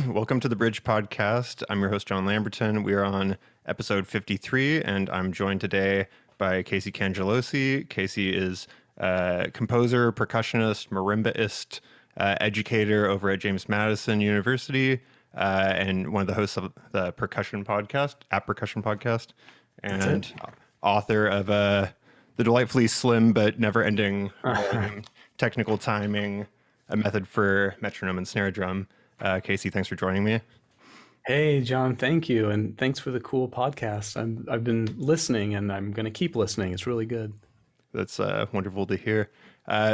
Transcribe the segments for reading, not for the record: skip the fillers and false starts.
Welcome to the Bridge Podcast. I'm your host, John Lamberton. We are on episode 53, and I'm joined today by Casey Cangelosi. Casey is a composer, percussionist, marimbaist, educator over at James Madison University, and one of the hosts of the Percussion Podcast, and author of the delightfully slim but never-ending technical timing, a method for metronome and snare drum. Casey, thanks for joining me. Hey, John, thank you. And thanks for the cool podcast. I've been listening and I'm going to keep listening. It's really good. That's wonderful to hear.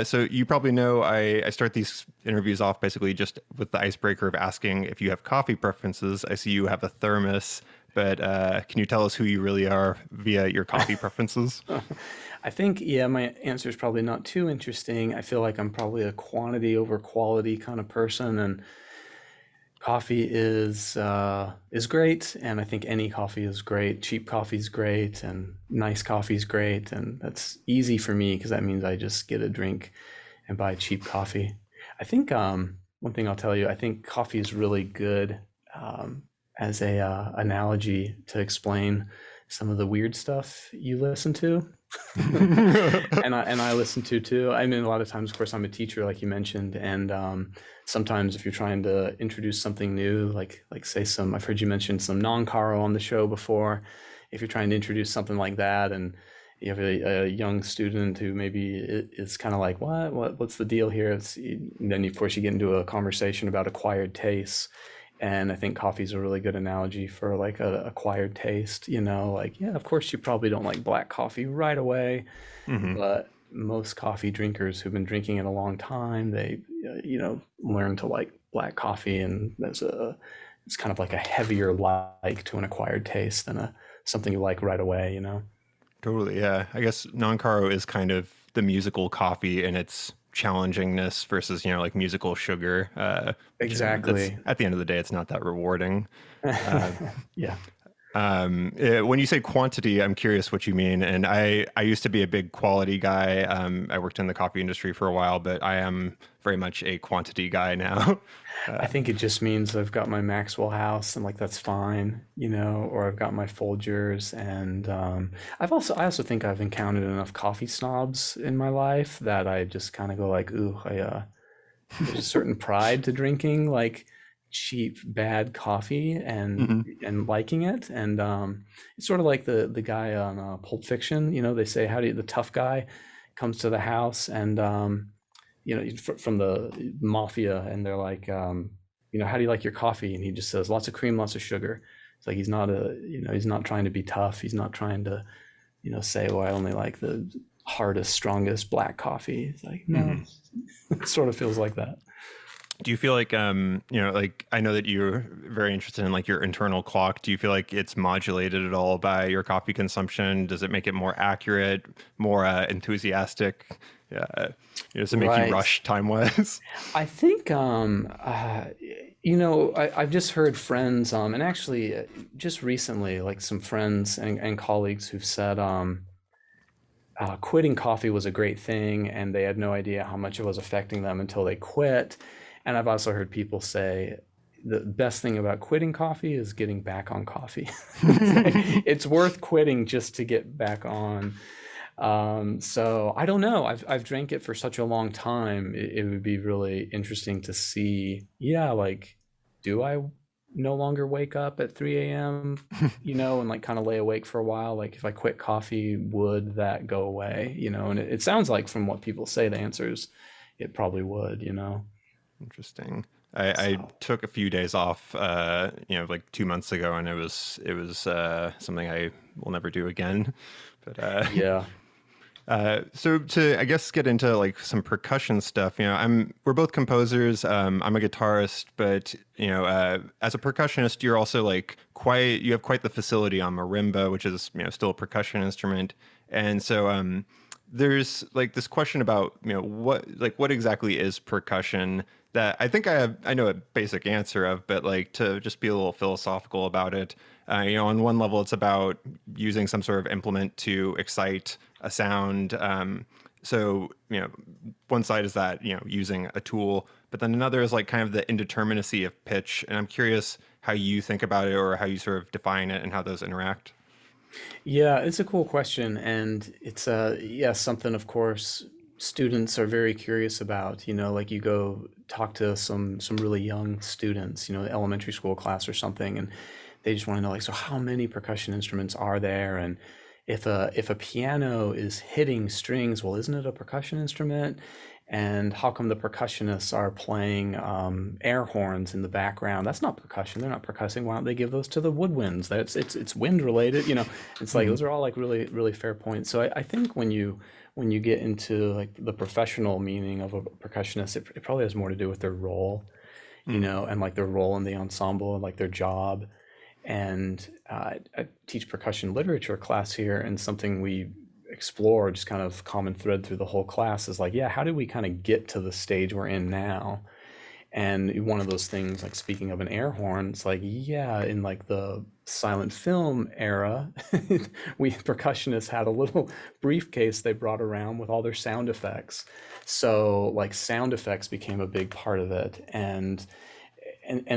So you probably know I start these interviews off basically just with the icebreaker of asking if you have coffee preferences. I see you have a thermos, but can you tell us who you really are via your coffee preferences? I think, my answer is probably not too interesting. I feel like I'm probably a quantity over quality kind of person, and coffee is great, and I think any coffee is great. Cheap coffee is great, and nice coffee is great, and that's easy for me because that means I just get a drink and buy cheap coffee. I think one thing I'll tell you, I think coffee is really good as a analogy to explain some of the weird stuff you listen to. and I listen to too. I mean, a lot of times, of course, I'm a teacher, like you mentioned, and sometimes if you're trying to introduce something new, like say I've heard you mention some non-caro on the show before. If you're trying to introduce something like that, and you have a young student who maybe is kind of like, what's the deal here? Then of course you get into a conversation about acquired tastes. And I think coffee is a really good analogy for like a acquired taste, of course you probably don't like black coffee right away, but most coffee drinkers who've been drinking it a long time, they, learn to like black coffee, and it's kind of like a heavier like to an acquired taste than something you like right away, Totally, yeah. I guess non-caro is kind of the musical coffee and its challengingness versus like musical sugar. Exactly. At the end of the day, it's not that rewarding. Yeah. When you say quantity, I'm curious what you mean. And I used to be a big quality guy. I worked in the coffee industry for a while, but I am very much a quantity guy now. I think it just means I've got my Maxwell House and like that's fine, or I've got my Folgers, and I also think I've encountered enough coffee snobs in my life that I just kind of go like, ooh, there's a certain pride to drinking like cheap bad coffee and liking it, and it's sort of like the guy on Pulp Fiction. They say the tough guy comes to the house, and from the mafia, and they're like, how do you like your coffee? And he just says lots of cream, lots of sugar. It's like he's not trying to be tough. He's not trying to say, well, I only like the hardest, strongest black coffee. It's like, no. It sort of feels like that. Do you feel like, like I know that you're very interested in like your internal clock. Do you feel like it's modulated at all by your coffee consumption? Does it make it more accurate, more enthusiastic? Does it make you rush time-wise? I think, I've just heard friends, and actually just recently, like some friends and colleagues who've said quitting coffee was a great thing, and they had no idea how much it was affecting them until they quit. And I've also heard people say the best thing about quitting coffee is getting back on coffee. It's worth quitting just to get back on. So I don't know. I've drank it for such a long time. It would be really interesting to see. Yeah, like, do I no longer wake up at 3 a.m. and like kind of lay awake for a while? Like, if I quit coffee, would that go away? And it sounds like from what people say, the answer is it probably would. Interesting. I took a few days off, like 2 months ago, and it was something I will never do again. But yeah. So to, I guess, get into like some percussion stuff, we're both composers. I'm a guitarist, but as a percussionist, you're also like you have quite the facility on marimba, which is still a percussion instrument, and so there's like this question about what exactly is percussion, that I think I know a basic answer of, but like to just be a little philosophical about it. On one level, it's about using some sort of implement to excite a sound. So one side is that using a tool, but then another is like kind of the indeterminacy of pitch. And I'm curious how you think about it or how you sort of define it and how those interact. Yeah, it's a cool question, and it's yeah, something of course students are very curious about. You know, like you go talk to some really young students, you know, elementary school class or something, and they just want to know like, so how many percussion instruments are there? And if a piano is hitting strings, well, isn't it a percussion instrument? And how come the percussionists are playing air horns in the background? That's not percussion. They're not percussing. Why don't they give those to the woodwinds? That's it's wind related. You know, it's like Mhm. those are all like really fair points. So I think when you get into like the professional meaning of a percussionist, it probably has more to do with their role, you Mm. know, and like their role in the ensemble and like their job. And I teach percussion literature class here, and something we explore, just kind of common thread through the whole class, is like, yeah, how did we kind of get to the stage we're in now? And one of those things, like speaking of an air horn, it's like, yeah, in like the silent film era, we percussionists had a little briefcase they brought around with all their sound effects. So like sound effects became a big part of it. And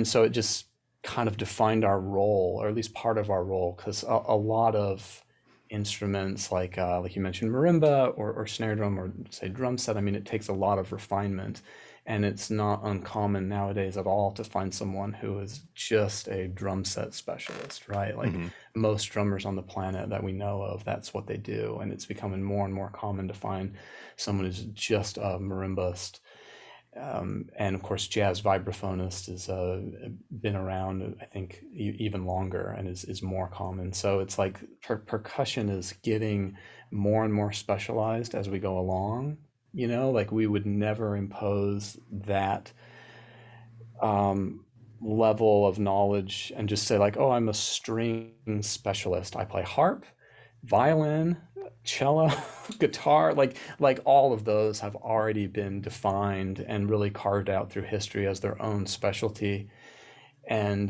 so it just kind of defined our role, or at least part of our role, because a lot of instruments like you mentioned marimba or snare drum or say drum set, I mean, it takes a lot of refinement, and it's not uncommon nowadays at all to find someone who is just a drum set specialist, right? Like Hmm. most drummers on the planet that we know of, that's what they do, and it's becoming more and more common to find someone who's just a marimbist. And of course, jazz vibraphonist has been around, I think, even longer, and is more common. So it's like percussion is getting more and more specialized as we go along. You know, like we would never impose that um, level of knowledge and just say like, oh, I'm a string specialist. I play harp, violin, cello, guitar, like all of those have already been defined and really carved out through history as their own specialty. And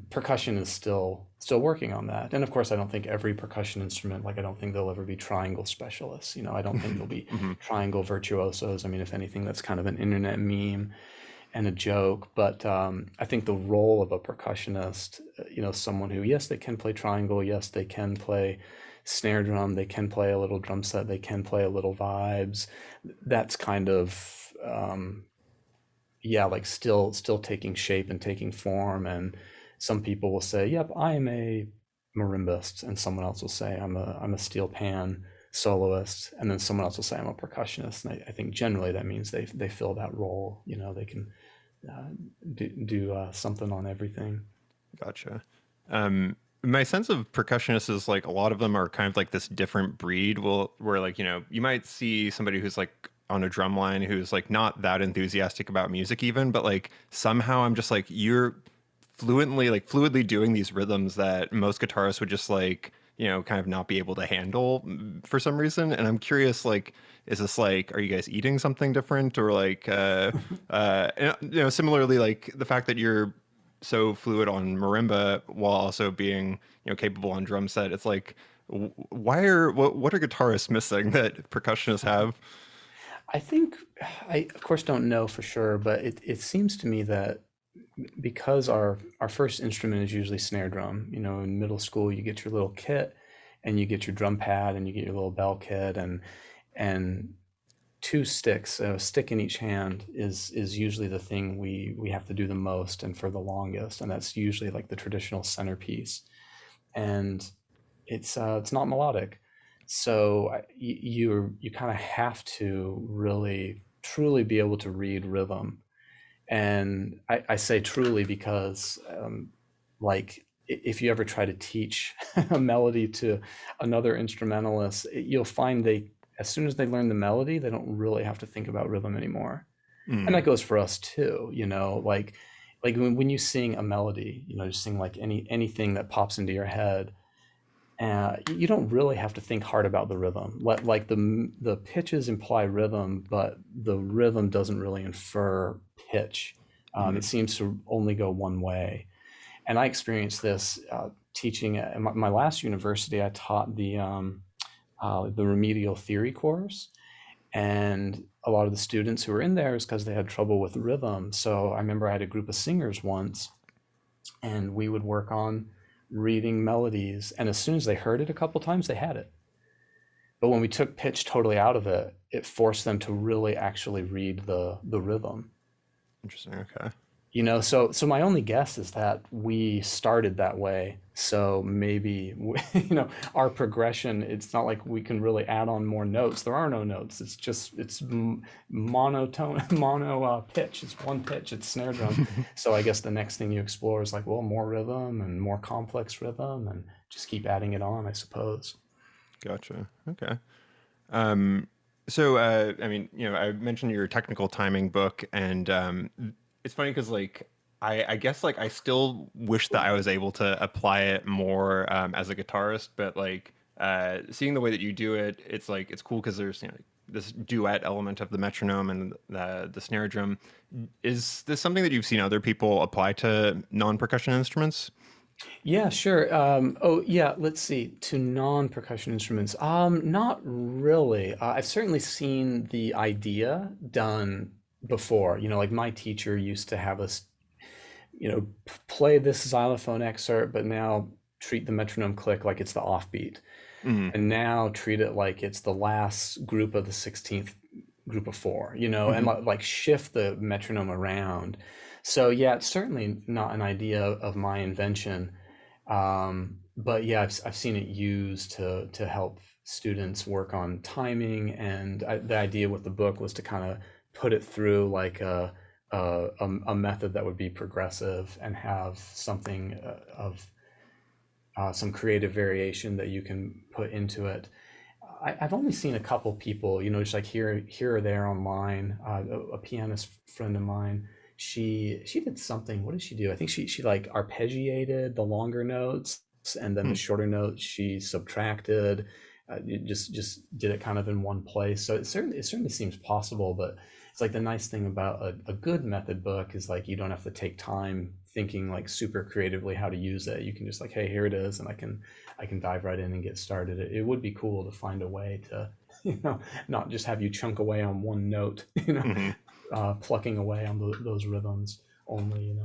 percussion is still working on that. And of course, I don't think every percussion instrument, like I don't think there'll ever be triangle specialists. You know, I don't think there'll be Hmm. triangle virtuosos. I mean, if anything, that's kind of an internet meme and a joke. But I think the role of a percussionist, you know, someone who, yes, they can play triangle, yes, they can play snare drum, they can play a little drum set, they can play a little vibes. That's kind of yeah, like still taking shape and taking form. And some people will say, "Yep, I am a marimbist," and someone else will say, "I'm a steel pan soloist," and then someone else will say, "I'm a percussionist." And I think generally that means they fill that role. You know, they can uh, do something on everything. Gotcha. My sense of percussionists is like a lot of them are kind of like this different breed. Will where like you might see somebody who's like on a drum line who's like not that enthusiastic about music even, but like somehow I'm just like you're fluidly doing these rhythms that most guitarists would just like kind of not be able to handle for some reason. And I'm curious like is this like are you guys eating something different or like similarly like the fact that you're so fluid on marimba while also being capable on drum set. It's like why are what are guitarists missing that percussionists have? I think I of course don't know for sure, but it seems to me that because our first instrument is usually snare drum. You know, in middle school you get your little kit and you get your drum pad and you get your little bell kit, and two sticks, a stick in each hand is usually the thing we have to do the most and for the longest, and that's usually like the traditional centerpiece. And it's not melodic, so you kind of have to really truly be able to read rhythm. And I say truly because like if you ever try to teach a melody to another instrumentalist, you'll find they, as soon as they learn the melody, they don't really have to think about rhythm anymore. And Mm, that goes for us too, you know, like when you sing a melody, you know, just sing like anything that pops into your head. You don't really have to think hard about the rhythm. Like the pitches imply rhythm, but the rhythm doesn't really infer pitch. It mm, seems to only go one way. And I experienced this teaching at my last university. I taught the remedial theory course, And a lot of the students who were in there is because they had trouble with rhythm. So I remember I had a group of singers once, and we would work on reading melodies. And as soon as they heard it a couple times, they had it. But when we took pitch totally out of it, it forced them to really actually read the rhythm. Interesting. Okay. So my only guess is that we started that way. So maybe our progression, it's not like we can really add on more notes. There are no notes. It's monotone, mono pitch. It's one pitch. It's snare drum. So I guess the next thing you explore is like, well, more rhythm and more complex rhythm, and just keep adding it on, I suppose. Gotcha. Okay. So, I mean, I mentioned your technical timing book, and it's funny because, like, I guess, like, I still wish that I was able to apply it more as a guitarist, but like, seeing the way that you do it, it's like it's cool because there's this duet element of the metronome and the snare drum. Is this something that you've seen other people apply to non-percussion instruments? Yeah, sure. Oh, yeah, let's see. To non-percussion instruments, not really. I've certainly seen the idea done before. Like my teacher used to have us, play this xylophone excerpt, but now treat the metronome click like it's the offbeat, Mm-hmm. and now treat it like it's the last group of the 16th group of four, and Mm-hmm. like shift the metronome around. So yeah, it's certainly not an idea of my invention. But yeah, I've seen it used to help students work on timing, and the idea with the book was to kind of put it through like a method that would be progressive and have something of some creative variation that you can put into it. I've only seen a couple people, just like here or there online. A pianist friend of mine, she did something. What did she do? I think she like arpeggiated the longer notes, and then the shorter notes she subtracted. Just did it kind of in one place. So it certainly seems possible, but it's like the nice thing about a good method book is like you don't have to take time thinking like super creatively how to use it. You can just like, hey, here it is, and I can dive right in and get started. It would be cool to find a way to, not just have you chunk away on one note, Mm-hmm. plucking away on those rhythms only.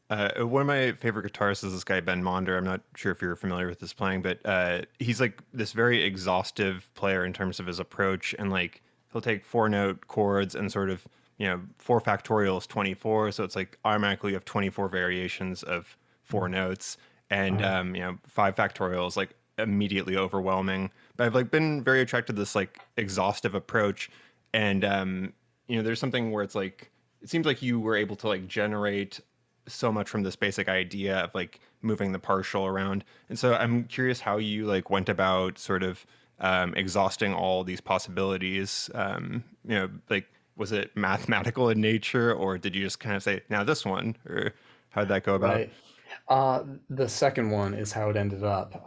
One of my favorite guitarists is this guy Ben Monder. I'm not sure if you're familiar with his playing, but he's like this very exhaustive player in terms of his approach, and like he'll take four note chords and sort of four factorial is 24, so it's like automatically you have 24 variations of four notes, and Right. five factorial is like immediately overwhelming. But I've like been very attracted to this like exhaustive approach, and there's something where it's like it seems like you were able to like generate so much from this basic idea of like moving the partial around. And so I'm curious how you like went about sort of exhausting all these possibilities. Like was it mathematical in nature, or did you just kind of say, now this one, or how did that go about? Right. The second one is how it ended up.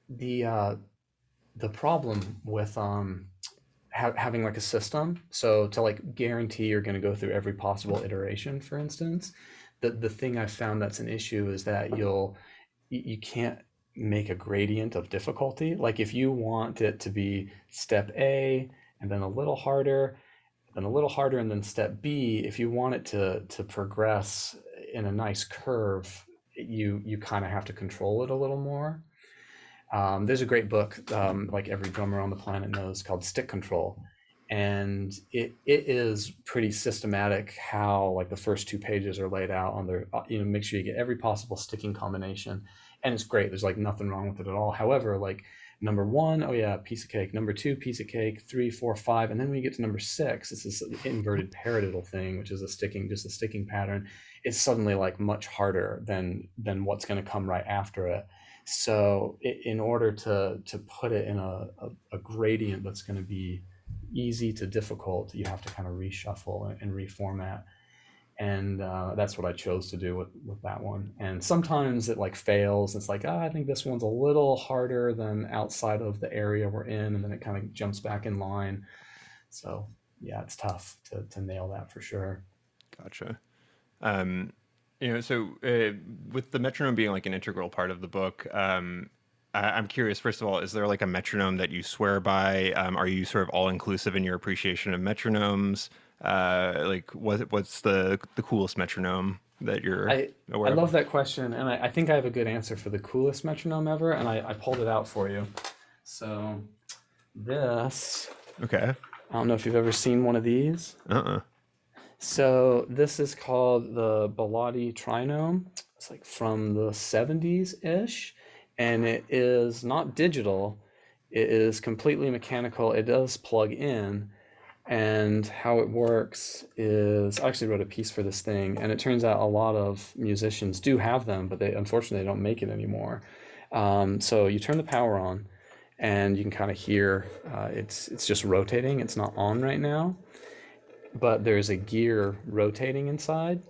The the problem with having like a system, so to like guarantee you're going to go through every possible iteration, for instance, the thing I've found that's an issue is that you can't make a gradient of difficulty. Like if you want it to be step A and then a little harder, then a little harder, and then step B, if you want it to progress in a nice curve, you kind of have to control it a little more. There's a great book, like every drummer on the planet knows, called Stick Control, and it is pretty systematic how like the first two pages are laid out on their, make sure you get every possible sticking combination, and it's great. There's like nothing wrong with it at all. However, like number one, oh yeah, piece of cake. Number two, piece of cake. Three, four, five, and then when you get to number six, it's this inverted paradiddle thing, which is just a sticking pattern. It's suddenly like much harder than what's going to come right after it. So in order to put it in a gradient that's going to be easy to difficult, you have to kind of reshuffle and reformat. And that's what I chose to do with that one. And sometimes it like fails. It's like, I think this one's a little harder than outside of the area we're in, and then it kind of jumps back in line. So yeah, it's tough to nail that for sure. Gotcha. Um, so with the metronome being like an integral part of the book, I'm curious, first of all, is there like a metronome that you swear by? Are you sort of all inclusive in your appreciation of metronomes? Like what's the coolest metronome that you're I aware of? love that question, and I think I have a good answer for the coolest metronome ever, and I pulled it out for you. So this, Okay. I don't know if you've ever seen one of these. Uh-uh. So this is called the Bilotti Trinome. It's like from the 70s-ish, and it is not digital. It is completely mechanical. It does plug in, and how it works is I actually wrote a piece for this thing, and it turns out a lot of musicians do have them, but they unfortunately don't make it anymore. So you turn the power on, and you can kind of hear it's just rotating. It's not on right now, but there's a gear rotating inside,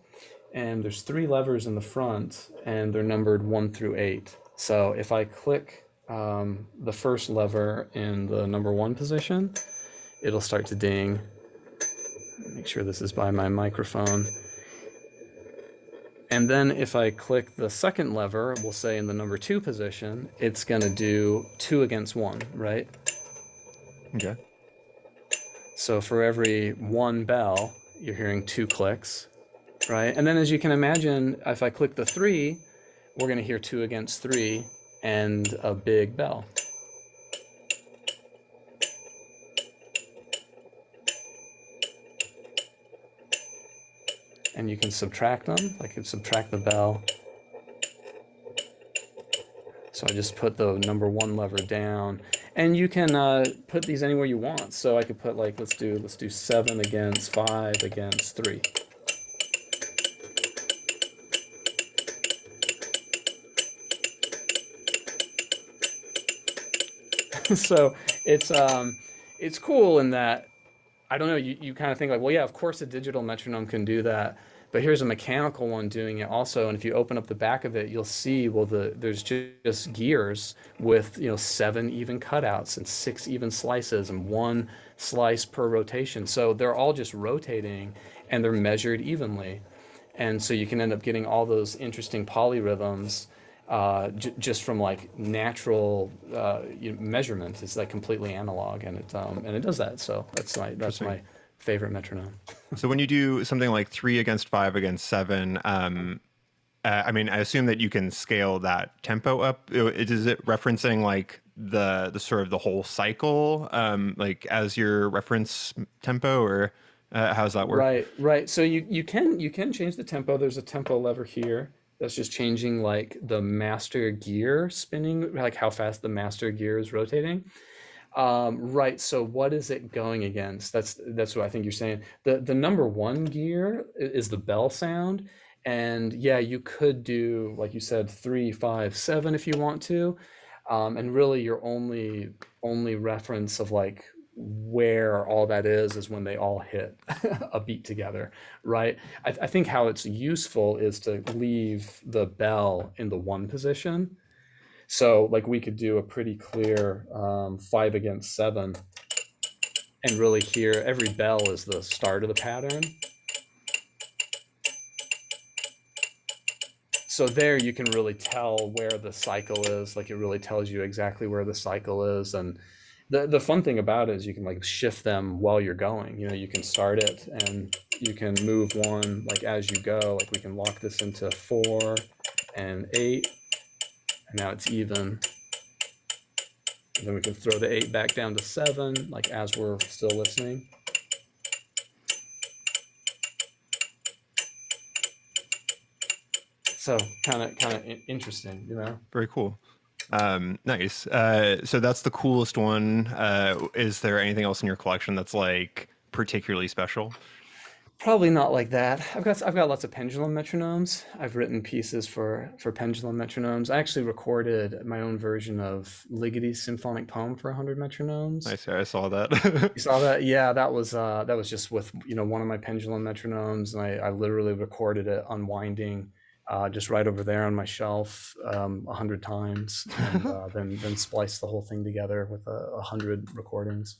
and there's three levers in the front, and they're numbered 1 through 8. So if I click the first lever in the number 1 position, it'll start to ding. Make sure this is by my microphone. And then if I click the second lever, we'll say in the number 2 position, it's going to do 2 against 1, right? Okay. So for every 1 bell, you're hearing 2 clicks, right? And then as you can imagine, if I click the 3, we're going to hear 2 against 3 and a big bell. And you can subtract them. I can subtract the bell. So I just put the number 1 lever down, and you can put these anywhere you want. So I could put like let's do 7 against 5 against 3. So it's cool in that I don't know, you kind of think like, well, yeah, of course a digital metronome can do that, but here's a mechanical one doing it also. And if you open up the back of it, you'll see, well, there's just gears with, 7 even cutouts and 6 even slices and 1 slice per rotation. So they're all just rotating and they're measured evenly. And so you can end up getting all those interesting polyrhythms just from like natural measurements. It's like completely analog, and it does that. So that's Interesting. my favorite metronome. So when you do something like 3 against 5 against 7, I mean, I assume that you can scale that tempo up. Is it referencing like the sort of the whole cycle, like as your reference tempo, or how does that work? Right, right. So you can change the tempo. There's a tempo lever here that's just changing like the master gear spinning, like how fast the master gear is rotating. Right. So what is it going against? That's what I think you're saying. The number 1 gear is the bell sound, and yeah, you could do like you said 3, 5, 7 if you want to, and really your only reference of like where all that is when they all hit a beat together, right? I think how it's useful is to leave the bell in the 1 position. So like we could do a pretty clear 5 against 7 and really hear every bell is the start of the pattern. So there you can really tell where the cycle is. Like it really tells you exactly where the cycle is. And the fun thing about it is you can like shift them while you're going. You can start it and you can move one like as you go. Like we can lock this into 4 and 8, and now it's even. And then we can throw the 8 back down to 7, like as we're still listening. So kind of interesting. Very cool. Nice. So that's the coolest one. Is there anything else in your collection that's like particularly special? Probably not like that. I've got lots of pendulum metronomes. I've written pieces for pendulum metronomes. I actually recorded my own version of Ligeti's symphonic poem for 100 metronomes. I saw that. You saw that? Yeah, that was just with one of my pendulum metronomes, and I literally recorded it unwinding, just right over there on my shelf, 100 times, and then spliced the whole thing together with 100 recordings.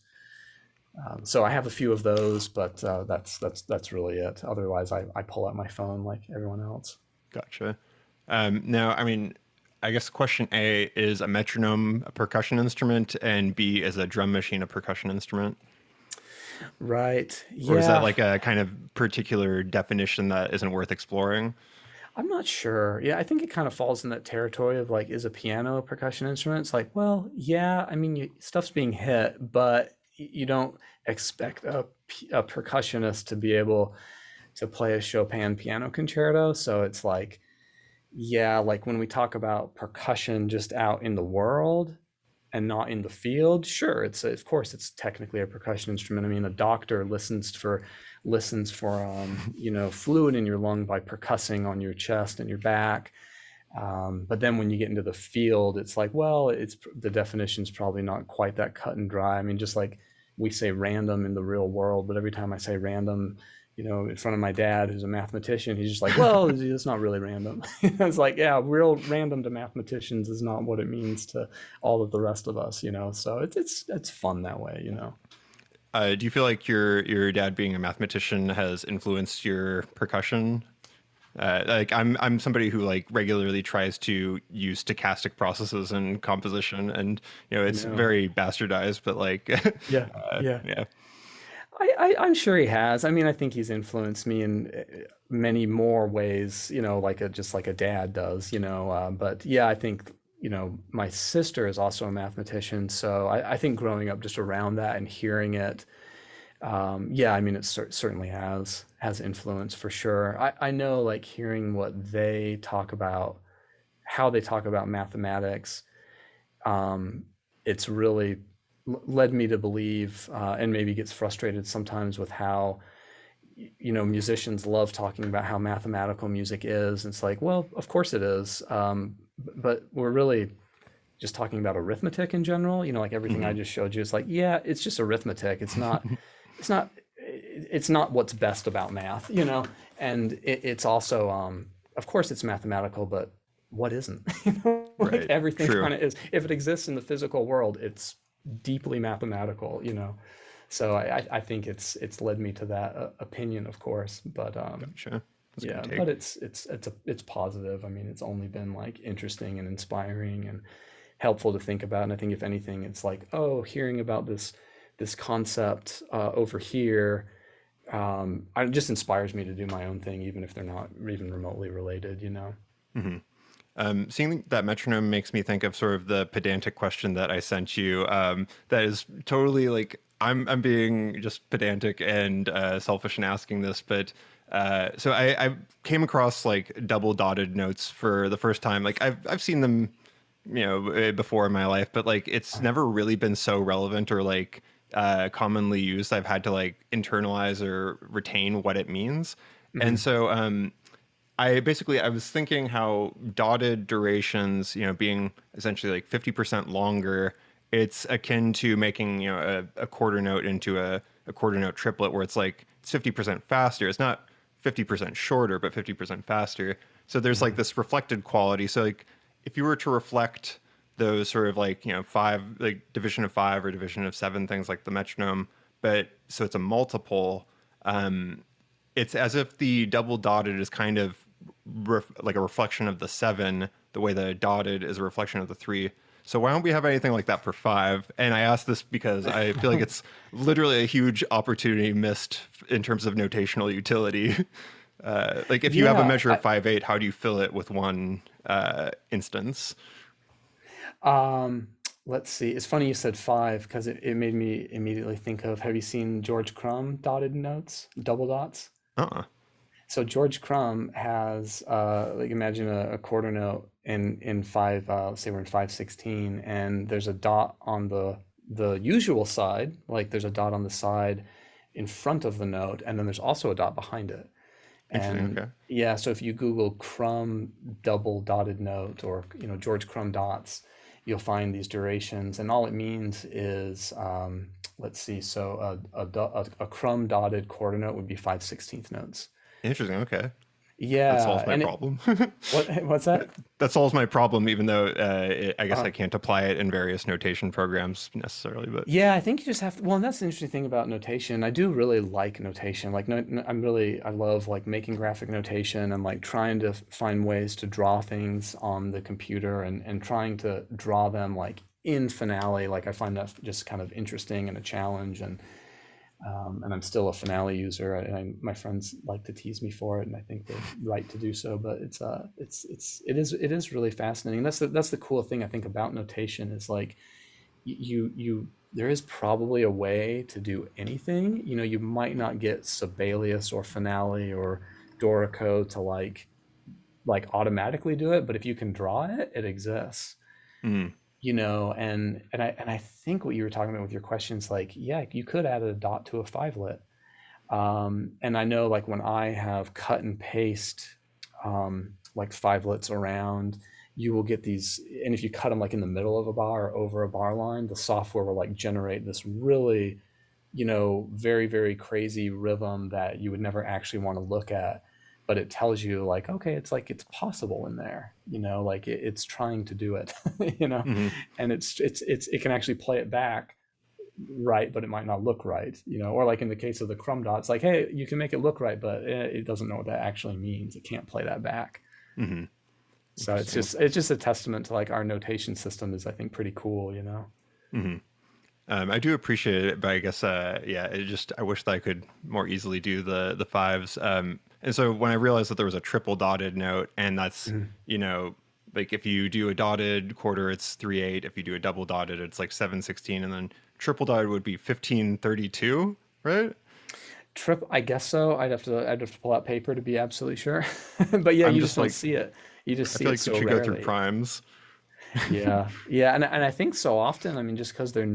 So I have a few of those, but that's really it. Otherwise, I pull out my phone like everyone else. Gotcha. Now, I mean, I guess question A, is a metronome a percussion instrument, and B, is a drum machine a percussion instrument? Right. Or is that Yeah. like a kind of particular definition that isn't worth exploring? I'm not sure. Yeah, I think it kind of falls in that territory of like, is a piano a percussion instrument? It's like, well, yeah, I mean, stuff's being hit, but you don't expect a percussionist to be able to play a Chopin piano concerto. So it's like, yeah, like when we talk about percussion just out in the world and not in the field, sure, it's of course it's technically a percussion instrument. I mean, a doctor listens for fluid in your lung by percussing on your chest and your back. But then when you get into the field, it's like, well, it's the definition's probably not quite that cut and dry. I mean, just like we say random in the real world, but every time I say random, in front of my dad, who's a mathematician, he's just like, well, it's not really random. It's like, yeah, real random to mathematicians is not what it means to all of the rest of us. So it's fun that way. Do you feel like your dad being a mathematician has influenced your percussion? Like I'm somebody who like regularly tries to use stochastic processes in composition, and I it's know. very bastardized, but like Yeah, yeah. yeah. I'm sure he has. I mean, I think he's influenced me in many more ways, just like a dad does. But yeah, I think, my sister is also a mathematician. So I think growing up just around that and hearing it, yeah, I mean, it certainly has influence for sure. I know like hearing what they talk about, how they talk about mathematics, um, it's really led me to believe, and maybe gets frustrated sometimes with how musicians love talking about how mathematical music is. It's like, well, of course it is, but we're really just talking about arithmetic in general. Like everything I Hmm. just showed you, it's like, yeah, it's just arithmetic. It's not what's best about math. And it's also, of course it's mathematical, but what isn't? Like Right. everything True. kind of is. If it exists in the physical world, it's deeply mathematical. So I think it's led me to that opinion, of course. But Gotcha. That's a good yeah, take. but it's positive. I mean, it's only been like interesting and inspiring and helpful to think about. And I think if anything, it's like, oh, hearing about this concept over here, it just inspires me to do my own thing, even if they're not even remotely related. Hmm. Seeing that metronome makes me think of sort of the pedantic question that I sent you. That is totally like I'm being just pedantic and selfish in asking this, but so I came across like double dotted notes for the first time. Like I've seen them, before in my life, but like it's never really been so relevant or like commonly used. I've had to like internalize or retain what it means, and Hmm. so I was thinking how dotted durations, being essentially like 50% longer, it's akin to making, a quarter note into a quarter note triplet where it's like it's 50% faster. It's not 50% shorter, but 50% faster. So there's like Hmm. this reflected quality. So like if you were to reflect those sort of like, five, like division of five or division of seven things like the metronome, but so it's a multiple, it's as if the double dotted is kind of like a reflection of the seven, the way the dotted is a reflection of the three. So why don't we have anything like that for five? And I ask this because I feel like it's literally a huge opportunity missed in terms of notational utility. Like if you have a Yeah, measure of 5/8, how do you fill it with one instance? um, let's see. It's funny you said five because it made me immediately think of, have you seen George Crumb dotted notes, double dots? Uh-uh. So George Crumb has, like, imagine a quarter note in five. Let's say we're in 5/16, and there's a dot on the usual side, like there's a dot on the side in front of the note, and then there's also a dot behind it. Interesting. And Okay. yeah, so if you Google Crumb double dotted note, or George Crumb dots, you'll find these durations, and all it means is, let's see, so a Crumb dotted quarter note would be 5/16 notes. Interesting. Okay. That Yeah, solves my and it problem. what's that? That solves my problem, even though I guess Uh, I can't apply it in various notation programs necessarily. But Yeah, I think you just have to, well, and that's the interesting thing about notation. I do really like notation. Like, no, no, I love like making graphic notation and like trying to find ways to draw things on the computer and trying to draw them like in Finale. Like, I find that just kind of interesting and a challenge. And I'm still a Finale user. My friends like to tease me for it, and I think they're right to do so. But it is really fascinating. That's the cool thing I think about notation is like you there is probably a way to do anything. You know, you might not get Sibelius or Finale or Dorico to like automatically do it, but if you can draw it, it exists. mm, You know, and I think what you were talking about with your questions, like, yeah, you could add a dot to a fivelet. And I know like when I have cut and paste like fivelets around, you will get these, and if you cut them like in the middle of a bar or over a bar line, the software will like generate this really, you know, very, very crazy rhythm that you would never actually want to look at. But it tells you like, okay, it's like it's possible in there, you know, like it's trying to do it, you know, hmm and it can actually play it back right, but it might not look right, you know, or like in the case of the crumb dots, like, hey, you can make it look right, but it doesn't know what that actually means. It can't play that back. hmm So Interesting. it's just a testament to like our notation system is I think pretty cool, you know. hmm I do appreciate it, but I guess yeah, I wish that I could more easily do the fives. And so when I realized that there was a triple dotted note, and that's Mhm. you know like if you do a dotted quarter, it's 3/8. If you do a double dotted, it's like 7/16, and then triple dotted would be 15/32, right? I guess so. I'd have to pull out paper to be absolutely sure. But yeah, I'm you just just don't like see it. You just I see feel it like it so should go through rarely. primes. Yeah, yeah, and I think so often. I mean, just because they're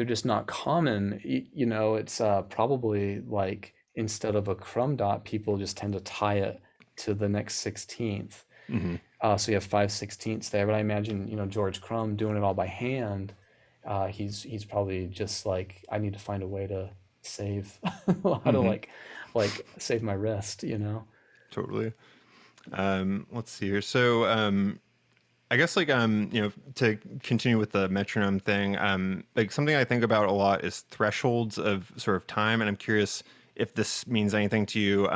just not common. You know, it's probably like instead of a crumb dot, people just tend to tie it to the next 16th. hmm So you have 5/16ths there. But I imagine, you know, George Crumb doing it all by hand. He's probably just like, I need to find a way to save how to hmm like save my wrist. You know. Totally. Let's see here. So I guess to continue with the metronome thing, like something I think about a lot is thresholds of sort of time, and I'm curious if this means anything to you.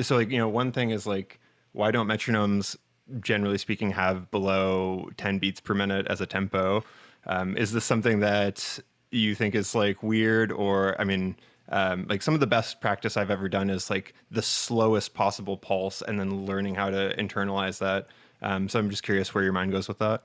So like one thing is like why don't metronomes generally speaking have below 10 beats per minute as a tempo? Is this something that you think is like weird, or I mean, like some of the best practice I've ever done is like the slowest possible pulse and then learning how to internalize that. So I'm just curious where your mind goes with that.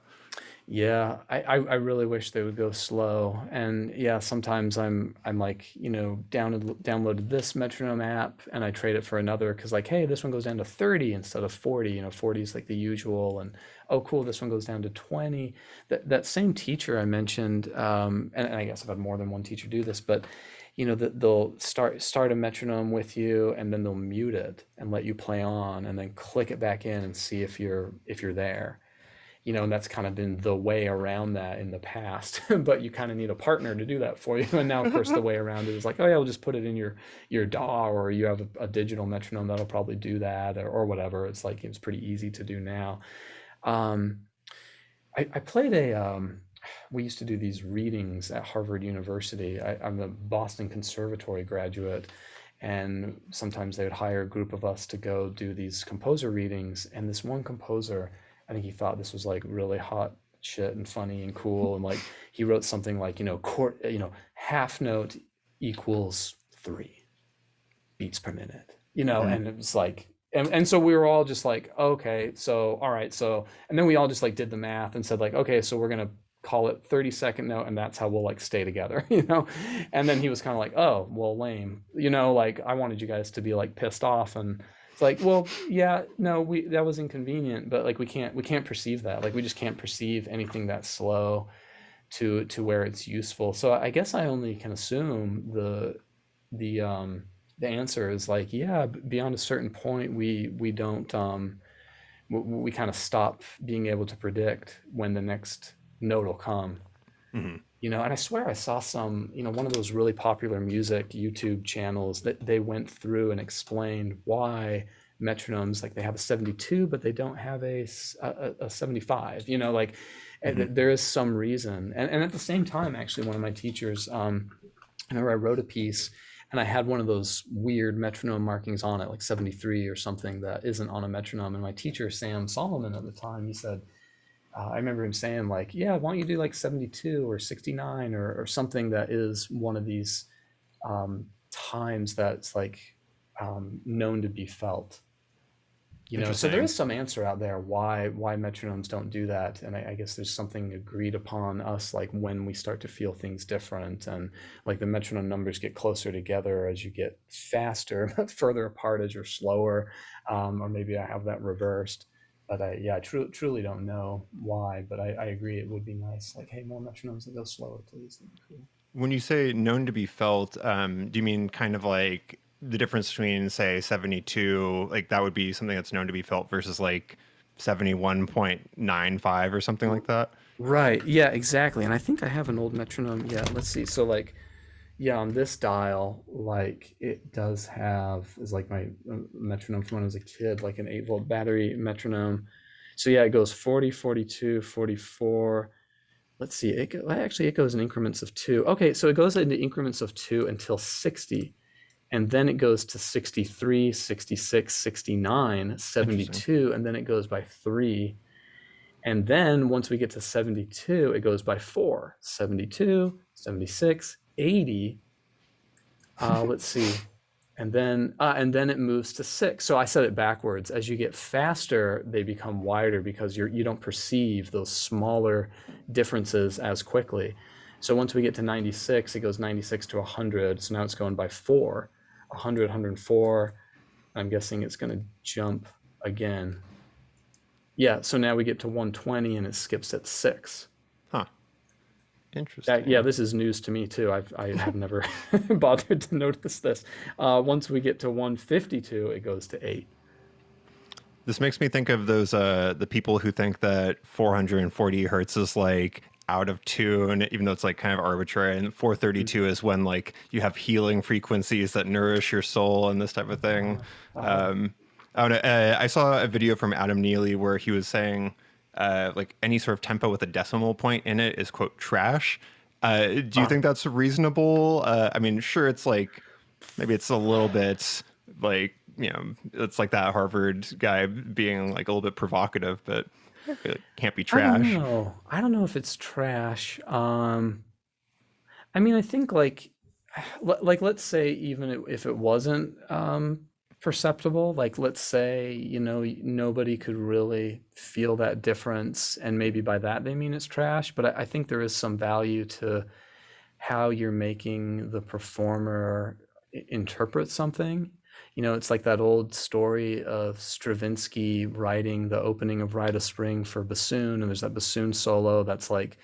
Yeah, I really wish they would go slow. And yeah, sometimes I'm like, you know, downloaded this metronome app and I trade it for another because like, hey, this one goes down to 30 instead of 40. You know, 40 is like the usual. And oh, cool, this one goes down to 20. That same teacher I mentioned, and I guess I've had more than one teacher do this, but you know, that they'll start a metronome with you and then they'll mute it and let you play on and then click it back in and see if you're there, you know, and that's kind of been the way around that in the past. But you kind of need a partner to do that for you. And now, of course, the way around it is like, oh yeah, we'll just put it in your DAW, or you have a digital metronome that'll probably do that, or whatever. It's like it's pretty easy to do now. Um, I played we used to do these readings at Harvard University. I'm a Boston Conservatory graduate, and sometimes they would hire a group of us to go do these composer readings. And this one composer, I think he thought this was like really hot shit and funny and cool. And like he wrote something like, you know, half note equals 3 beats per minute, you know, hmm and it was like, and so we were all just like, okay, so all right, so, and then we all just like did the math and said like, okay, so we're gonna call it 30-second note, and that's how we'll like stay together, you know. And then he was kind of like, oh well, lame, you know, like I wanted you guys to be like pissed off. And it's like, well, yeah, no, we that was inconvenient, but like we can't perceive that, like we just can't perceive anything that slow to where it's useful. So I guess I only can assume the the answer is like, yeah, beyond a certain point, we don't we kind of stop being able to predict when the next note will come. hmm You know, and I swear I saw some, you know, one of those really popular music YouTube channels that they went through and explained why metronomes, like they have a 72, but they don't have a 75, like Hmm. there is some reason. And at the same time, actually, one of my teachers, I remember I wrote a piece and I had one of those weird metronome markings on it, like 73 or something that isn't on a metronome. And my teacher, Sam Solomon at the time, he said, I remember him saying like, yeah, why don't you do like 72 or 69 or something that is one of these times that's like known to be felt. So there Interesting. is some answer out there why metronomes don't do that, and I guess there's something agreed upon us, like when we start to feel things different, and like the metronome numbers get closer together as you get faster, but further apart as you're slower, or maybe I have that reversed. But truly don't know why. But I agree, it would be nice. Like, hey, more metronomes that go slower, please. That'd be cool. When you say known to be felt, do you mean kind of like the difference between, say, 72, like that would be something that's known to be felt versus like 71.95 or something like that? Right. Yeah, exactly. And I think I have an old metronome. Yeah, let's see. So like, yeah, on this dial, like it does have is like my metronome from when I was a kid, like an 8-volt battery metronome. So yeah, it goes 40, 42, 44. Let's see. Actually, it goes in increments of 2. Okay, so it goes into increments of 2 until 60. And then it goes to 63, 66, 69, Interesting. 72, and then it goes by 3. And then once we get to 72, it goes by 4, 72, 76, 80. Let's see. And then it moves to 6. So I said it backwards. As you get faster, they become wider because you don't perceive those smaller differences as quickly. So once we get to 96, it goes 96 to 100. So now it's going by 4, 100, 104. I'm guessing it's going to jump again. Yeah, so now we get to 120 and it skips at 6. Huh. Yeah, Interesting. this is news to me too. I have never bothered to notice this. Once we get to 152, it goes to 8. This makes me think of those the people who think that 440 hertz is like out of tune, even though it's like kind of arbitrary. And 432 is when like you have healing frequencies that nourish your soul and this type of thing. Uh-huh. I don't know, I saw a video from Adam Neely where he was saying like any sort of tempo with a decimal point in it is quote trash. Do you Huh. think that's reasonable? I mean, sure, it's like maybe it's a little bit like it's like that Harvard guy being like a little bit provocative, but it can't be I don't trash. know. I don't know if it's trash. I mean, I think like let's say even if it wasn't perceptible, like let's say, nobody could really feel that difference, and maybe by that they mean it's trash, but I think there is some value to how you're making the performer interpret something. It's like that old story of Stravinsky writing the opening of Rite of Spring for bassoon, and there's that bassoon solo that's like,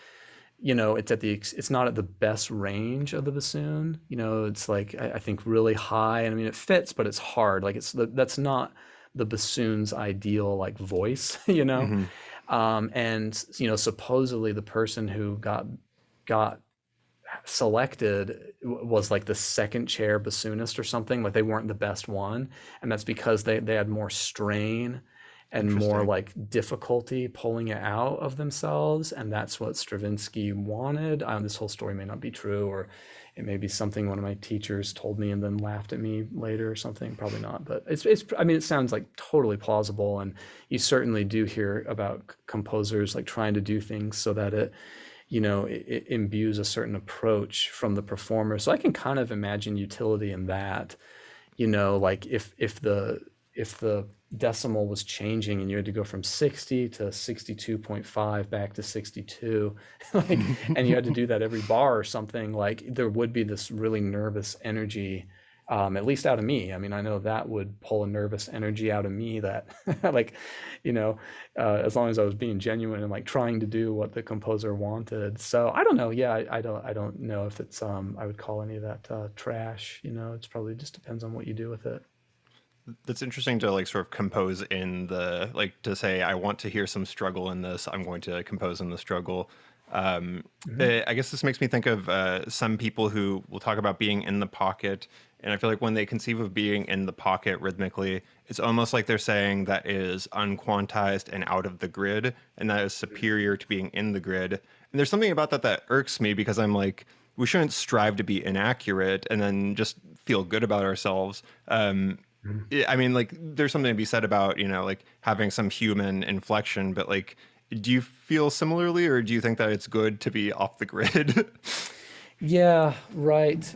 it's not at the best range of the bassoon. It's like I think really high, and I mean it fits, but it's hard. Like that's not the bassoon's ideal like voice, Hmm. and supposedly the person who got selected was like the second chair bassoonist or something, like they weren't the best one, and that's because they had more strain and more Interesting. like difficulty pulling it out of themselves, and that's what Stravinsky wanted. This whole story may not be true, or it may be something one of my teachers told me and then laughed at me later or something. Probably not, but it's I mean it sounds like totally plausible, and you certainly do hear about composers like trying to do things so that it imbues a certain approach from the performer. So I can kind of imagine utility in that. Like if the decimal was changing and you had to go from 60 to 62.5 back to 62, like, and you had to do that every bar or something, like there would be this really nervous energy, at least out of me. I mean, I know that would pull a nervous energy out of me that like, you know, as long as I was being genuine and like trying to do what the composer wanted. So I don't know. Yeah, I don't know if it's I would call any of that trash. It's probably just depends on what you do with it. That's interesting to like sort of compose in the like to say I want to hear some struggle in this. I'm going to compose in the struggle. Um, Hmm. I guess this makes me think of some people who will talk about being in the pocket And I feel like when they conceive of being in the pocket rhythmically, it's almost like they're saying that is unquantized and out of the grid, and that is superior to being in the grid. And there's something about that that irks me because I'm like, we shouldn't strive to be inaccurate and then just feel good about ourselves. I mean, like, there's something to be said about, like having some human inflection, but like, do you feel similarly, or do you think that it's good to be off the grid? Yeah, right.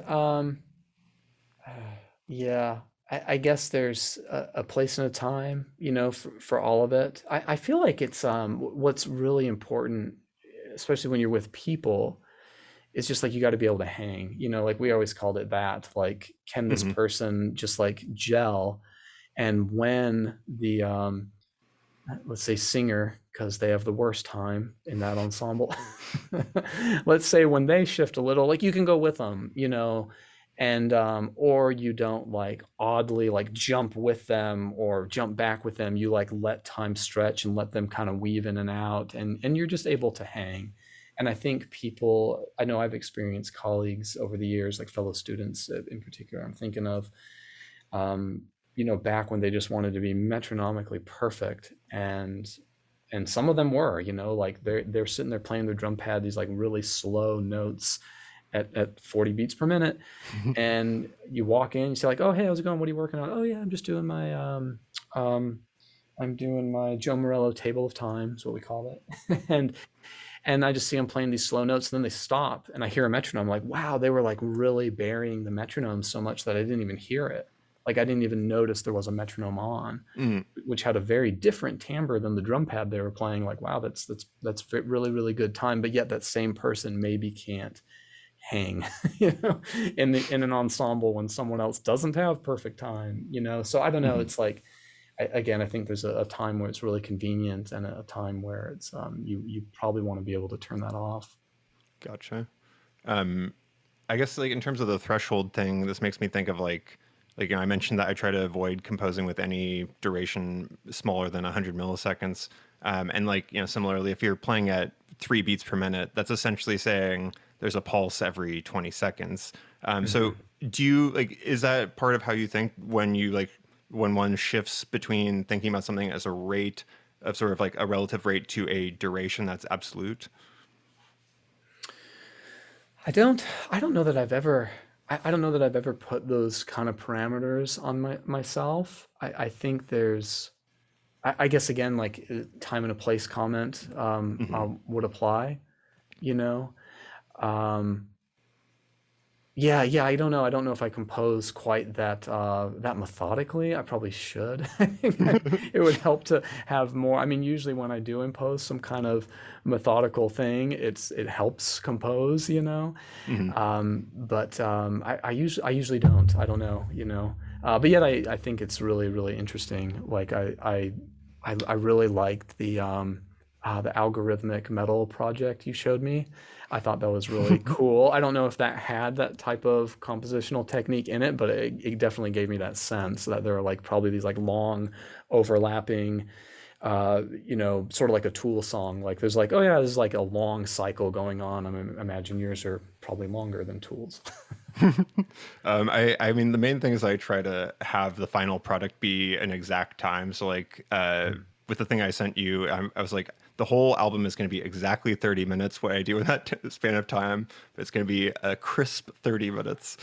Yeah, I guess there's a place and a time, for all of it. I feel like it's what's really important, especially when you're with people, is just like you got to be able to hang. Like we always called it that. Like, can this Hmm. person just like gel? And when the let's say singer, because they have the worst time in that ensemble. Let's say when they shift a little, like you can go with them, and or you don't like oddly like jump with them or jump back with them. You like let time stretch and let them kind of weave in and out, and you're just able to hang. And I think people, I know I've experienced colleagues over the years, like fellow students in particular, I'm thinking of, um, back when they just wanted to be metronomically perfect, and some of them were, like they're sitting there playing their drum pad, these like really slow notes at 40 beats per minute, and you walk in, you say like, "Oh, hey, how's it going? What are you working on?" "Oh, yeah, I'm just doing my um, I'm doing my Joe Morello table of time," is what we call it, and I just see them playing these slow notes, and then they stop, and I hear a metronome. Like, wow, they were like really burying the metronome so much that I didn't even hear it. Like I didn't even notice there was a metronome on, Mm. which had a very different timbre than the drum pad they were playing. Like, wow, that's really really good time. But yet that same person maybe can't hang, in an ensemble when someone else doesn't have perfect time. So I don't know. Hmm. It's like, again, I think there's a time where it's really convenient and a time where it's you probably want to be able to turn that off. Gotcha. Um, I guess like in terms of the threshold thing, this makes me think of like I mentioned that I try to avoid composing with any duration smaller than 100 milliseconds. And like similarly, if you're playing at 3 beats per minute, that's essentially saying there's a pulse every 20 seconds. So Mhm. do you like is that part of how you think when you like when one shifts between thinking about something as a rate of sort of like a relative rate to a duration that's absolute? I don't I don't know that I've ever I don't know that I've ever put those kind of parameters on myself. I think there's I guess again, like, time and a place comment Hmm. would apply, you know. Um, yeah, yeah, I don't know. I don't know if I compose quite that methodically. I probably should. I think it would help to have more. I mean, usually when I do impose some kind of methodical thing, it helps compose, Hmm. But I usually don't. I don't know, but yet I think it's really really interesting. Like I really liked the algorithmic metal project you showed me. I thought that was really cool. I don't know if that had that type of compositional technique in it, but it definitely gave me that sense that there are like probably these like long overlapping, sort of like a Tool song. Like there's like, oh yeah, there's like a long cycle going on. Imagine yours are probably longer than Tool's. I mean, the main thing is I try to have the final product be an exact time. So like with the thing I sent you, I was like, the whole album is going to be exactly 30 minutes. What I do in that span of time, but it's going to be a crisp 30 minutes.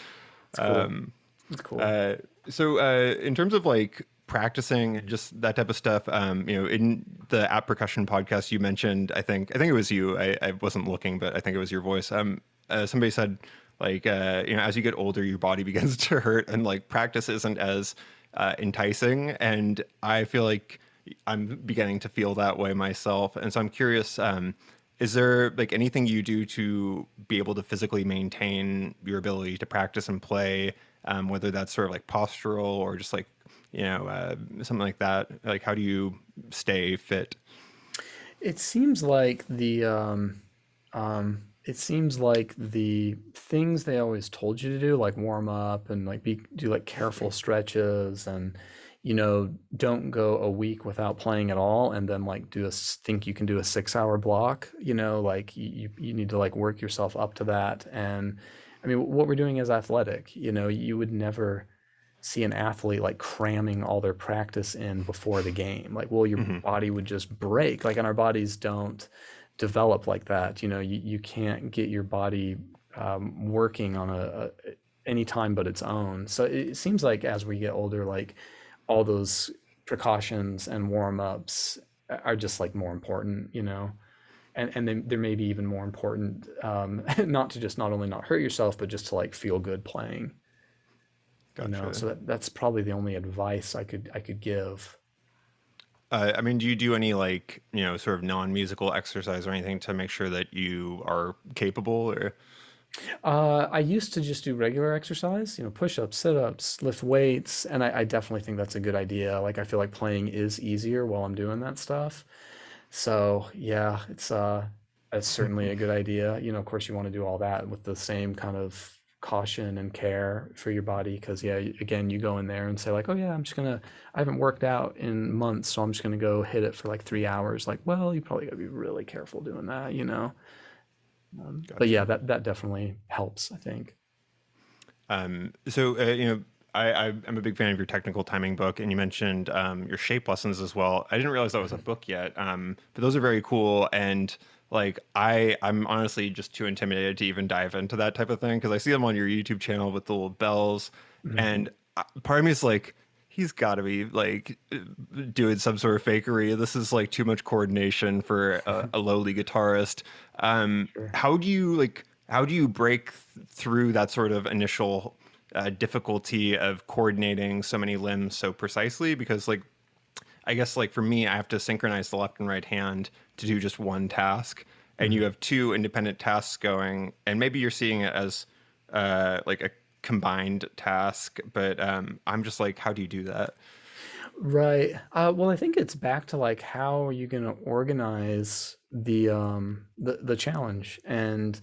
It's cool. Um, It's cool. uh, so in terms of like practicing just that type of stuff, in the app percussion podcast you mentioned, I think it was you. I wasn't looking, but I think it was your voice. Somebody said like as you get older, your body begins to hurt, and like practice isn't as enticing. And I feel like I'm beginning to feel that way myself. And so I'm curious. Is there like anything you do to be able to physically maintain your ability to practice and play, whether that's sort of like postural or just like, something like that? Like, how do you stay fit? It seems like it seems like the things they always told you to do, like warm up and like do like careful stretches, and don't go a week without playing at all, and then like think you can do a 6 hour block. Like you need to like work yourself up to that, and I mean, what we're doing is athletic. You know, you would never see an athlete like cramming all their practice in before the game. Like, well, your Hmm. body would just break. Like, and our bodies don't develop like that. You know, you can't get your body working on a any time but its own. So it seems like as we get older, like all those precautions and warm ups are just like more important, you know, and then they're maybe even more important, not to just not only not hurt yourself, but just to like feel good playing, you know. Gotcha. So that's probably the only advice I could give. I mean, do you do any like, sort of non-musical exercise or anything to make sure that you are capable or? I used to just do regular exercise, you know, push-ups, sit-ups, lift weights, and I definitely think that's a good idea. Like I feel like playing is easier while I'm doing that stuff. So yeah, it's certainly a good idea. You know, of course you want to do all that with the same kind of caution and care for your body because yeah, again, you go in there and say like, oh yeah, I haven't worked out in months, so I'm just gonna go hit it for like 3 hours. Like, well, you probably gotta be really careful doing that, you know. But yeah, Gotcha. that definitely helps, I think. So, I'm a big fan of your technical timing book, and you mentioned your shape lessons as well. I didn't realize that was a book yet, but those are very cool. And like, I'm honestly just too intimidated to even dive into that type of thing because I see them on your YouTube channel with the little bells, Mhm. and part of me is like, he's got to be like doing some sort of fakery. This is like too much coordination for a lowly guitarist. Sure. How do you break through that sort of initial difficulty of coordinating so many limbs so precisely? Because like I guess like for me, I have to synchronize the left and right hand to do just one task, and you Mhm. have two independent tasks going, and maybe you're seeing it as like a combined task, but I'm just like, how do you do that? Right. Well, I think it's back to like how are you going to organize the challenge and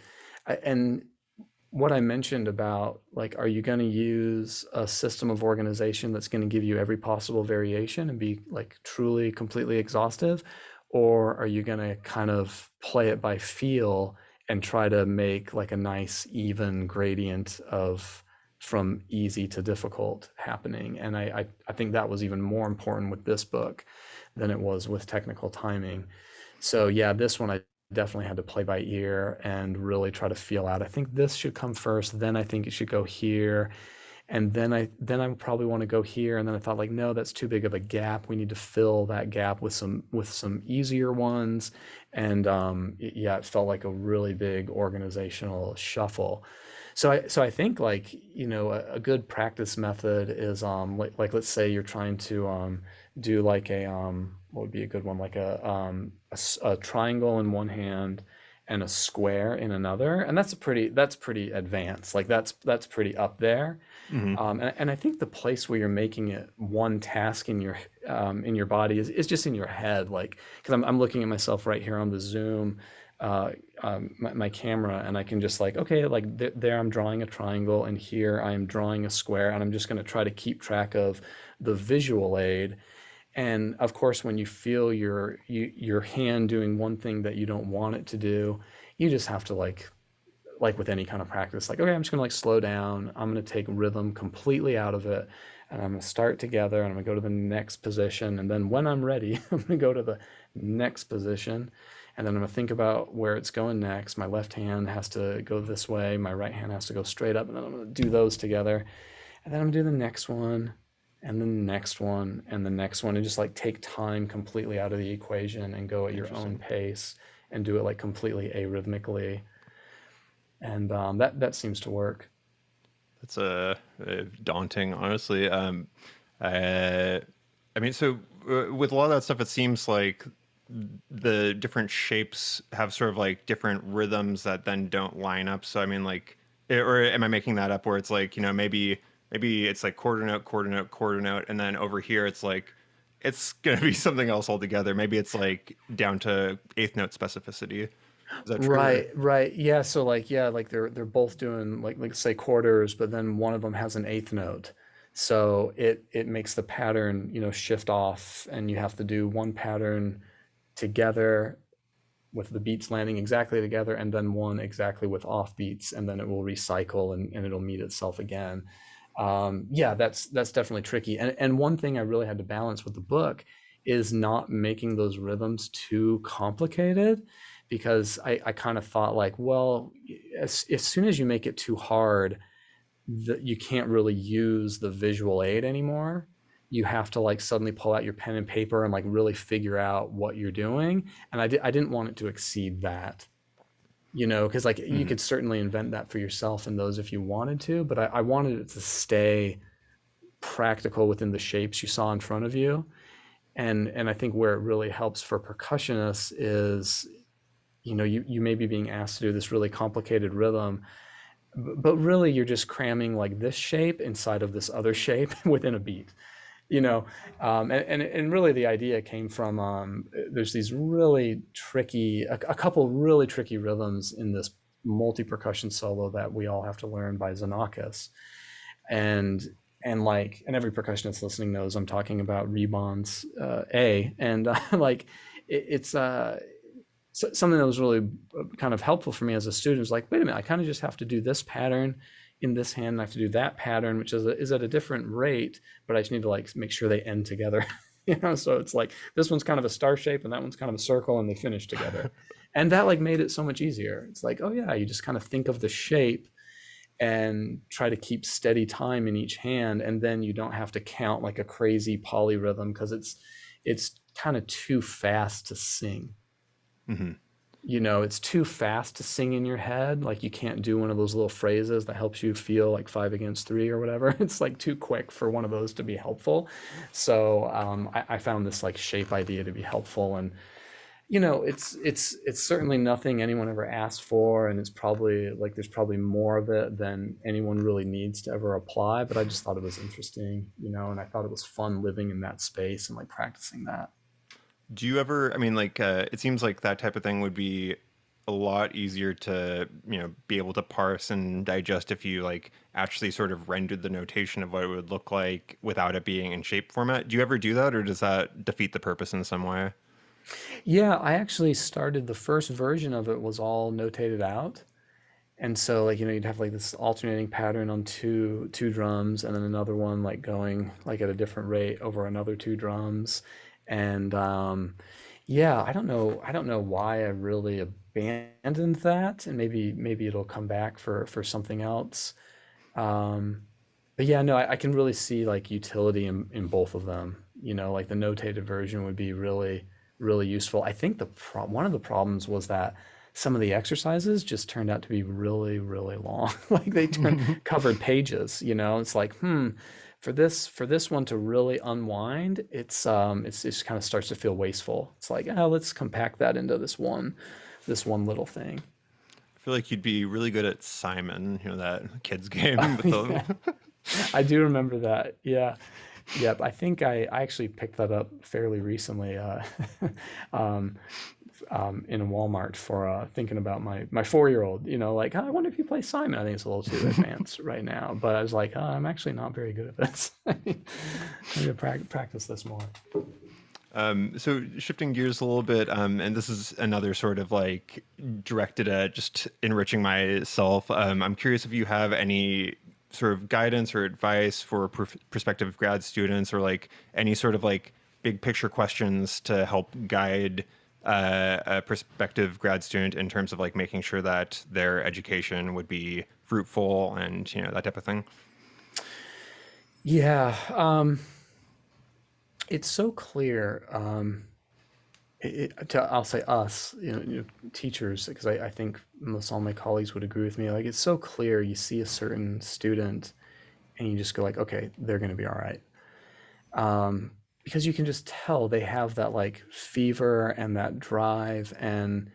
what I mentioned about like are you going to use a system of organization that's going to give you every possible variation and be like truly completely exhaustive, or are you going to kind of play it by feel and try to make like a nice even gradient of from easy to difficult happening? And I think that was even more important with this book than it was with technical timing. So yeah, this one I definitely had to play by ear and really try to feel out. I think this should come first, then I think it should go here, and then I probably want to go here. And then I thought like, no, that's too big of a gap. We need to fill that gap with some easier ones. And yeah, it felt like a really big organizational shuffle. So I think like you know a good practice method is like let's say you're trying to do like a what would be a good one like a triangle in one hand and a square in another, and that's pretty advanced, like that's pretty up there. Hmm. And I think the place where you're making it one task in your body is just in your head. Like, because I'm looking at myself right here on the Zoom, my camera, and I can just like, okay, like there I'm drawing a triangle, and here I'm drawing a square, and I'm just going to try to keep track of the visual aid. And of course, when you feel your hand doing one thing that you don't want it to do, you just have to like with any kind of practice, like, okay, I'm just gonna like slow down. I'm gonna take rhythm completely out of it. And I'm gonna start together and I'm gonna go to the next position. And then when I'm ready, I'm gonna go to the next position. And then I'm gonna think about where it's going next. My left hand has to go this way, my right hand has to go straight up, and then I'm gonna do those together. And then I'm gonna do the next one, and then the next one, and the next one, and just like take time completely out of the equation and go at your own Interesting. pace and do it like completely arrhythmically, and that seems to work. That's daunting, honestly. Uh, I mean, so with a lot of that stuff, it seems like the different shapes have sort of like different rhythms that then don't line up. So I mean, like, or am I making that up? Where it's like, maybe it's like quarter note, quarter note, quarter note, and then over here it's like it's gonna be something else altogether. Maybe it's like down to eighth note specificity. Is that true? Or? Right, right. Yeah, so like yeah, like they're both doing like say quarters, but then one of them has an eighth note. So it makes the pattern, you know, shift off, and you have to do one pattern together with the beats landing exactly together, and then one exactly with off beats, and then it will recycle and it'll meet itself again. Yeah, that's definitely tricky. And one thing I really had to balance with the book is not making those rhythms too complicated, because I kind of thought like, well, as soon as you make it too hard, you can't really use the visual aid anymore. You have to like suddenly pull out your pen and paper and like really figure out what you're doing. And I didn't want it to exceed that, because like you Mhm. could certainly invent that for yourself in those if you wanted to, but I wanted it to stay practical within the shapes you saw in front of you. And I think where it really helps for percussionists is, you may be being asked to do this really complicated rhythm, but really you're just cramming like this shape inside of this other shape within a beat, you know and really the idea came from, there's these really tricky, a couple really tricky rhythms in this multi-percussion solo that we all have to learn by Xenakis. And and like and every percussionist listening knows I'm talking about Rebond's A. And like it's something that was really kind of helpful for me as a student. Was like, wait a minute, I kind of just have to do this pattern in this hand, and I have to do that pattern, which is at a different rate, but I just need to like make sure they end together. So it's like this one's kind of a star shape and that one's kind of a circle, and they finish together. And that like made it so much easier. It's like, oh yeah, you just kind of think of the shape and try to keep steady time in each hand, and then you don't have to count like a crazy polyrhythm, because it's kind of too fast to sing. Mhm. It's too fast to sing in your head. Like you can't do one of those little phrases that helps you feel like 5 against 3 or whatever. It's like too quick for one of those to be helpful. So I found this like shape idea to be helpful. And it's certainly nothing anyone ever asked for, and it's probably like there's probably more of it than anyone really needs to ever apply. But I just thought it was interesting, and I thought it was fun living in that space and like practicing that. Do you ever, I mean, like, it seems like that type of thing would be a lot easier to, be able to parse and digest if you like actually sort of rendered the notation of what it would look like without it being in shape format. Do you ever do that, or does that defeat the purpose in some way? Yeah, I actually started the first version of it was all notated out. And so like, you'd have like this alternating pattern on two drums, and then another one like going like at a different rate over another two drums. And yeah, I don't know why I really abandoned that, and maybe it'll come back for something else. Um, but yeah, no, I can really see like utility in both of them. Like the notated version would be really, really useful. I think one of the problems was that some of the exercises just turned out to be really, really long. Like they covered pages. It's like, for this one to really unwind, it just kind of starts to feel wasteful. It's like, let's compact that into this one little thing. I feel like you'd be really good at Simon, that kids game with Yeah. the. I do remember that. Yeah. Yep. I think I actually picked that up fairly recently, um, in a Walmart for thinking about my 4-year-old. Like, I wonder if you play Simon. I think it's a little too advanced right now, but I was like, I'm actually not very good at this. I need to practice this more. So shifting gears a little bit, and this is another sort of like directed at just enriching myself. I'm curious if you have any sort of guidance or advice for prospective grad students, or like any sort of like big picture questions to help guide a prospective grad student in terms of like making sure that their education would be fruitful and that type of thing. Yeah. It's so clear. I'll say us, teachers, because I think most all my colleagues would agree with me. Like, it's so clear. You see a certain student, and you just go like, okay, they're going to be all right, because you can just tell they have that like fever and that drive, and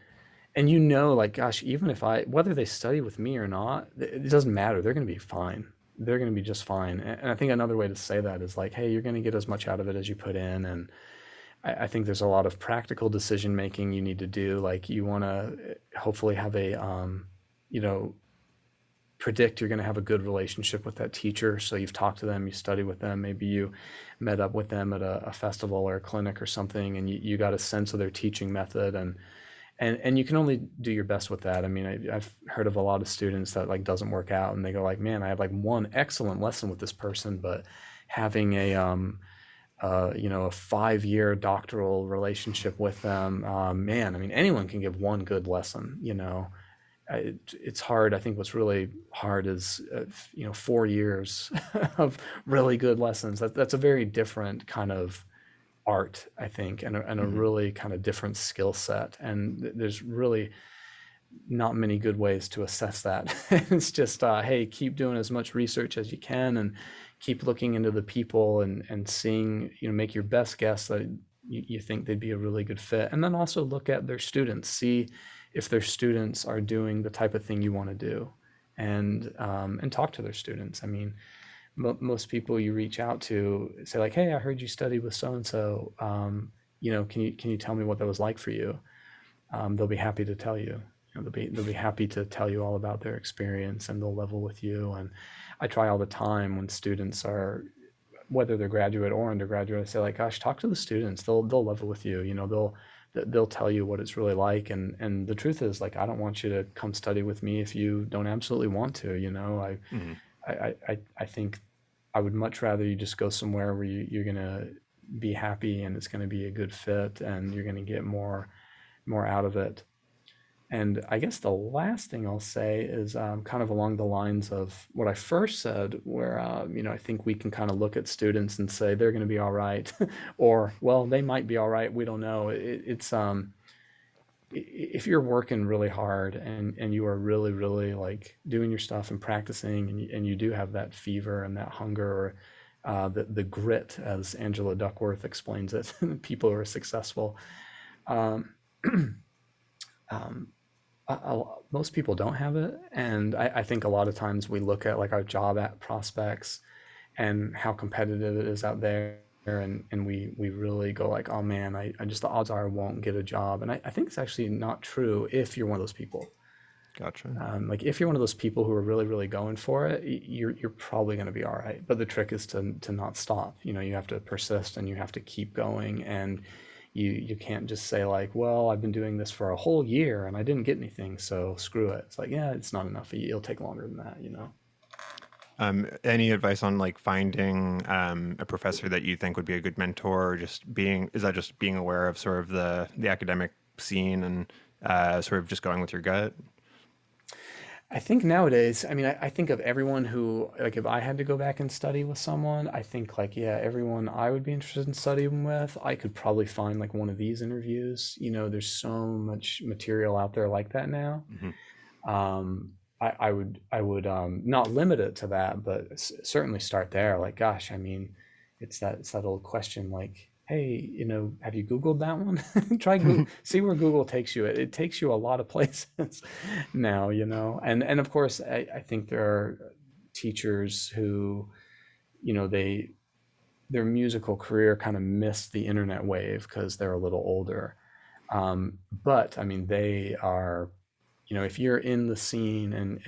like, gosh, even if whether they study with me or not, it doesn't matter. They're going to be fine. They're going to be just fine. And I think another way to say that is like, hey, you're going to get as much out of it as you put in. And I think there's a lot of practical decision making you need to do. Like, you want to hopefully have you know, predict you're going to have a good relationship with that teacher. So you've talked to them, you study with them, maybe you met up with them at a festival or a clinic or something, and you got a sense of their teaching method, and you can only do your best with that. I mean, I've heard of a lot of students that like doesn't work out, and they go like, man, I have like one excellent lesson with this person, but having a a 5-year doctoral relationship with them, man, I mean, anyone can give one good lesson, it's hard. I think what's really hard is 4 years of really good lessons. That's a very different kind of art, I think, and a Hmm. really kind of different skill set. And there's really not many good ways to assess that. It's just, hey, keep doing as much research as you can and keep looking into the people and seeing, make your best guess that you think they'd be a really good fit. And then also look at their students, see if their students are doing the type of thing you want to do, and talk to their students. I mean, most people you reach out to say like, hey, I heard you studied with so and so. Can you tell me what that was like for you? They'll be happy to tell you. They'll be happy to tell you all about their experience, and they'll level with you. And I try all the time when students are, whether they're graduate or undergraduate, I say like, gosh, talk to the students. They'll level with you. They'll tell you what it's really like. And the truth is, like, I don't want you to come study with me if you don't absolutely want to. Hmm. I think I would much rather you just go somewhere where you're gonna be happy and it's gonna be a good fit and you're gonna get more out of it. And I guess the last thing I'll say is kind of along the lines of what I first said, where I think we can kind of look at students and say they're going to be all right, or well, they might be all right. We don't know. It's if you're working really hard and you are really really like doing your stuff and practicing, and you do have that fever and that hunger, or the grit, as Angela Duckworth explains it, people who are successful. Um, um, Most people don't have it, and I think a lot of times we look at like our job at prospects and how competitive it is out there, and we really go like, oh man, I just, the odds are I won't get a job. And I think it's actually not true if you're one of those people. Gotcha. Like if you're one of those people who are really really going for it, you're probably going to be all right. But the trick is to not stop. You have to persist and you have to keep going. And you can't just say like, well, I've been doing this for a whole year and I didn't get anything, so screw it. It's like, yeah, it's not enough. It'll take longer than that. Any advice on like finding a professor that you think would be a good mentor, or just being, is that just being aware of sort of the academic scene and sort of just going with your gut? I think nowadays, I mean, I think of everyone who, like, if I had to go back and study with someone, I think, like, yeah, everyone I would be interested in studying with, I could probably find, like, one of these interviews. There's so much material out there like that now. Hmm. I would not limit it to that, but certainly start there. Like, gosh, I mean, it's that old question, like, hey, have you Googled that one? Try Google, see where Google takes you. It takes you a lot of places now, and of course, I think there are teachers who, they their musical career kind of missed the internet wave because they're a little older. But I mean, they are, if you're in the scene and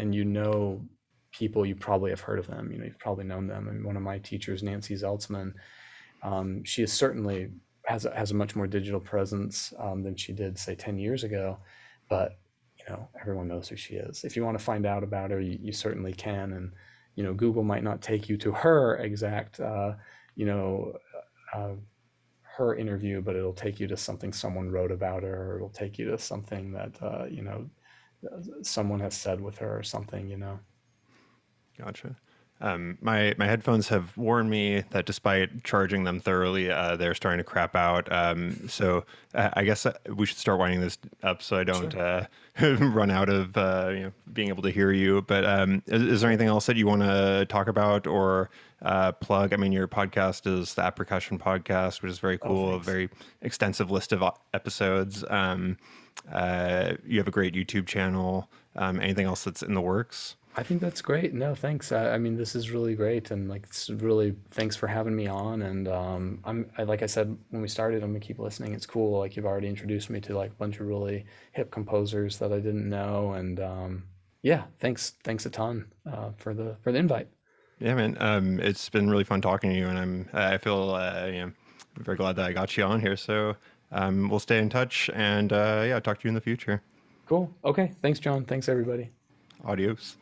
people, you probably have heard of them. You've probably known them. And one of my teachers, Nancy Zeltzman, she is certainly has a much more digital presence than she did, say, 10 years ago. But everyone knows who she is. If you want to find out about her, you certainly can. And Google might not take you to her exact you know uh, her interview, but it'll take you to something someone wrote about her, or it'll take you to something that someone has said with her or something. Gotcha. My headphones have warned me that despite charging them thoroughly, they're starting to crap out. So I guess we should start winding this up so I don't Sure. run out of being able to hear you. But is there anything else that you want to talk about or plug? I mean, your podcast is the Percussion podcast, which is very Oh, cool. A thanks. very extensive list of episodes. You have a great YouTube channel. Anything else that's in the works? I think that's great. No, thanks. I mean, this is really great, and like, it's really, thanks for having me on. And like I said when we started, I'm gonna keep listening. It's cool. Like, you've already introduced me to like a bunch of really hip composers that I didn't know, and yeah, thanks a ton for the invite. Yeah, man. It's been really fun talking to you, and I feel very glad that I got you on here. So We'll stay in touch and yeah, talk to you in the future. Cool. Okay. Thanks, John. Thanks, everybody. Adios.